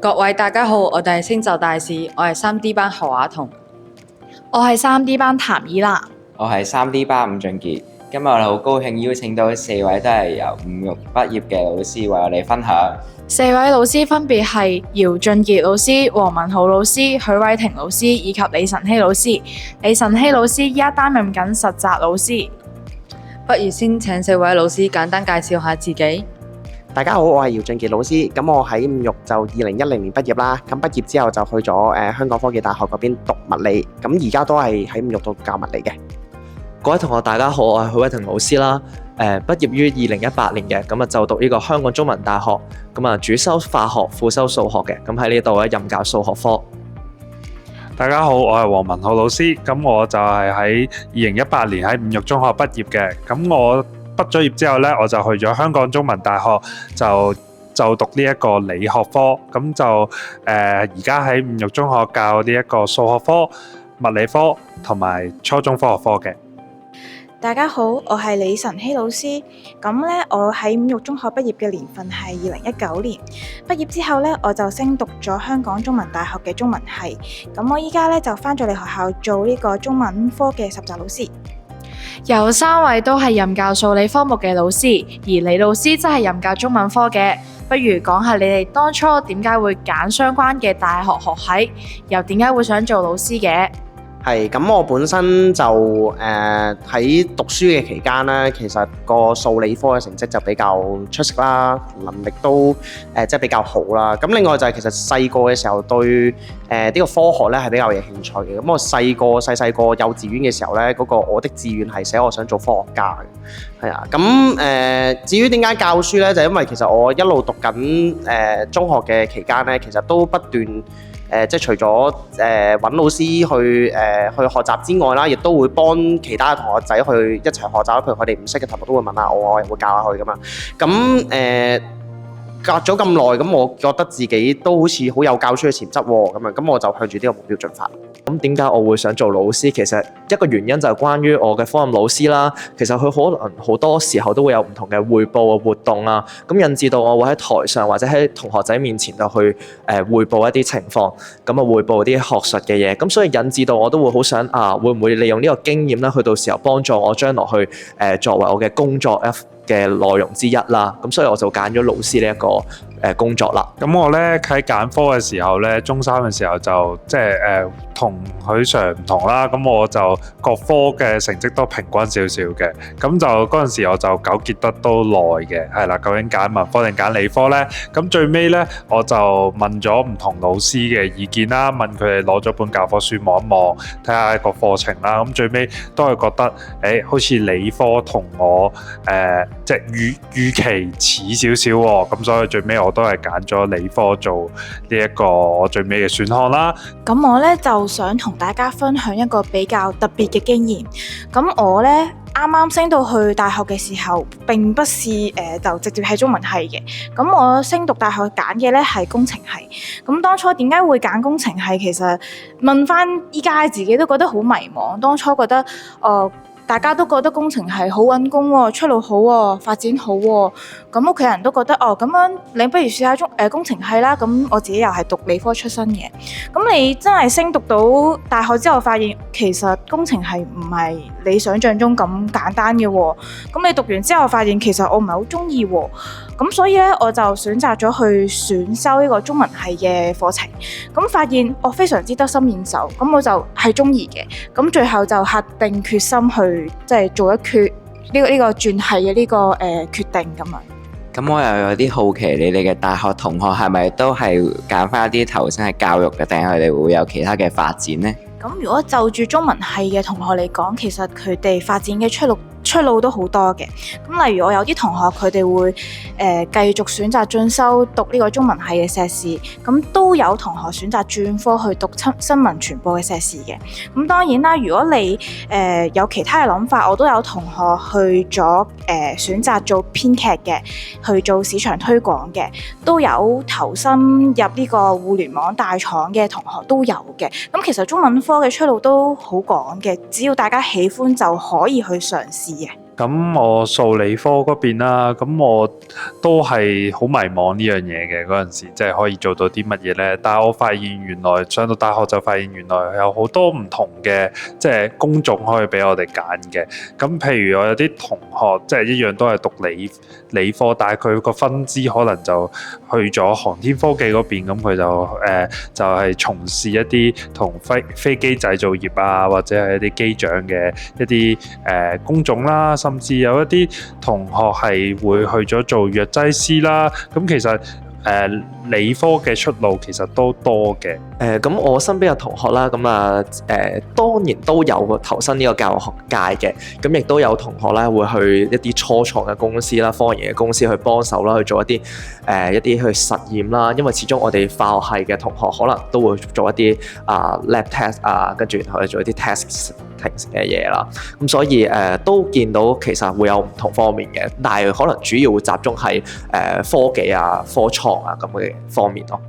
各位大家好，我哋係星就大使，我係 3D 班何雅彤。我係 3D 班譚以娜。我係 3D 班伍俊傑。今日我哋好高興邀請到4位都係由伍育畢業嘅老師為我哋分享。4位老師分別係姚俊傑老師、黃文浩老師、許偉霆老師以及李晨曦老師。李晨曦老師依家擔任緊實習老師。不如先請4位老師簡單介紹下自己。大家好，我係姚俊傑老師。咁我喺伍育就2010年畢業啦。咁畢業之後就去咗香港科技大學嗰邊讀物理。咁而家都係喺伍育度教物理嘅。各位同學大家好，我係許偉霆老師啦。畢業於2018年嘅，咁啊就讀呢個香港中文大學，咁啊主修化學，副修數學嘅。咁喺呢度咧任教數學科。大家好，我係黃文浩老師。咁我就係喺2018年喺伍育中學畢業嘅。咁我畢咗業之後咧，我就去咗香港中文大學就讀呢一個理學科。咁就而家喺伍育中學教呢一個數學科、物理科同埋初中科學科嘅。大家好，我係李晨曦老師。咁咧，我喺伍育中學畢業嘅年份係2019年。畢業之後咧，我就升讀咗香港中文大學嘅中文系。咁我依家咧就返咗嚟學校做呢個中文科嘅實習老師。有3位都係任教數理科目嘅老師，而李老師真係任教中文科嘅。不如講下你哋當初點解會揀相關嘅大學學系，又點解會想做老師嘅？係咁，我本身就喺讀書嘅期間咧，其實個數理科嘅成績就比較出色啦，能力都即係比較好啦。咁另外就係其實細個嘅時候對呢個科學咧係比較有興趣嘅。咁我細個幼稚園嘅時候咧，嗰個我的志願係寫我想做科學家嘅。係啊，咁至於點解教書咧，就因為其實我一路讀緊中學嘅期間咧，其實都不斷即係除咗揾老師去學習之外啦，亦都會幫其他嘅同學仔去一齊學習。譬如佢哋唔識嘅題目都會問下我，我又會教下佢噶嘛。咁隔咗咁耐，咁我覺得自己都好似好有教書嘅潛質喎。咁我就向住呢個目標進發。咁點解我會想做老師？其實一個原因就係關於我嘅科任老師啦。其實佢可能好多時候都會有唔同嘅匯報嘅活動啊，咁引致到我會喺台上或者喺同學仔面前就去匯報一啲情況，咁啊匯報啲學術嘅嘢。咁所以引致到我都會好想會唔會利用呢個經驗咧，去到時候幫助我將來去作為我嘅工作嘅內容之一啦。咁所以我就揀咗老師呢一個工作啦。咁我咧喺揀科嘅時候咧，中三嘅時候就即係同許 Sir 唔同啦。咁我就各科嘅成績都平均少少嘅。咁就嗰陣時我就糾結得都耐嘅，係啦，究竟揀文科定揀理科咧？咁最尾咧我就問咗唔同老師嘅意見啦，問佢哋攞咗本教科書望一望，睇下個課程啦。咁最尾都係覺得好似理科同我即係預期似少少喎。咁所以最尾我都係揀咗理科做呢一個我最尾嘅選項啦。咁我咧就想同大家分享一個比較特別嘅經驗。咁我咧啱啱升到去大學嘅時候，並不是就直接係中文系嘅。咁我升讀大學揀嘅咧係工程系。咁當初點解會揀工程系？其實問翻依家自己都覺得好迷茫。當初覺得大家都覺得工程係好揾工喎，出路好喎，發展好喎。咁屋企人都覺得咁樣你不如試下工程系啦。咁我自己又係讀理科出身嘅。咁你真係升讀到大學之後，發現其實工程系唔係你想象中咁簡單嘅喎。咁你讀完之後發現其實我唔係好中意喎。咁所以咧我就選擇咗去選修呢個中文系嘅課程。咁發現我非常之得心應手。咁我就係中意嘅。咁最後就下定決心去即係做一決呢個轉系嘅呢個決定咁樣。咁我又有啲好奇，你哋嘅大學同學係咪都係揀翻一啲頭先係教育嘅，定係佢哋會有其他嘅發展呢？咁如果就住中文系嘅同學嚟講，其實佢哋發展嘅出路都好多嘅。咁例如我有啲同學佢哋會繼續選擇進修讀呢個中文系嘅碩士，咁都有同學選擇轉科去讀新聞傳播嘅碩士嘅。咁當然啦，如果你有其他嘅諗法，我都有同學去咗選擇做編劇嘅，去做市場推廣嘅，都有投身入呢個互聯網大廠嘅同學都有嘅。咁其實中文科嘅出路都好廣嘅，只要大家喜歡就可以去嘗試嘅。咁我數理科嗰邊啦，咁我都係好迷茫呢樣嘢嘅嗰陣時，即係可以做到啲乜嘢呢？但係我發現原來上到大學就發現原來有好多唔同嘅即係工種可以俾我哋揀嘅。咁譬如我有啲同學即係一樣都係讀理科，但係佢個分支可能就去咗航天科技嗰邊，咁佢就係從事一啲同飛機製造業啊，或者係一啲機長嘅一啲工種啦。甚至有一啲同學係會去咗做藥劑師啦，咁其實理科嘅出路其實都多嘅。咁我身邊嘅同學啦，咁當然都有投身呢個教育學界嘅，咁亦都有同學咧會去一啲初創嘅公司啦、科研嘅公司去幫手啦，去做一啲去實驗啦。因為始終我哋化學系嘅同學可能都會做一啲lab test 跟住然後去做一啲 testing 嘅嘢啦。咁所以都見到其實會有唔同方面嘅，但係可能主要會集中係科技啊、科創啊咁嘅方面咯。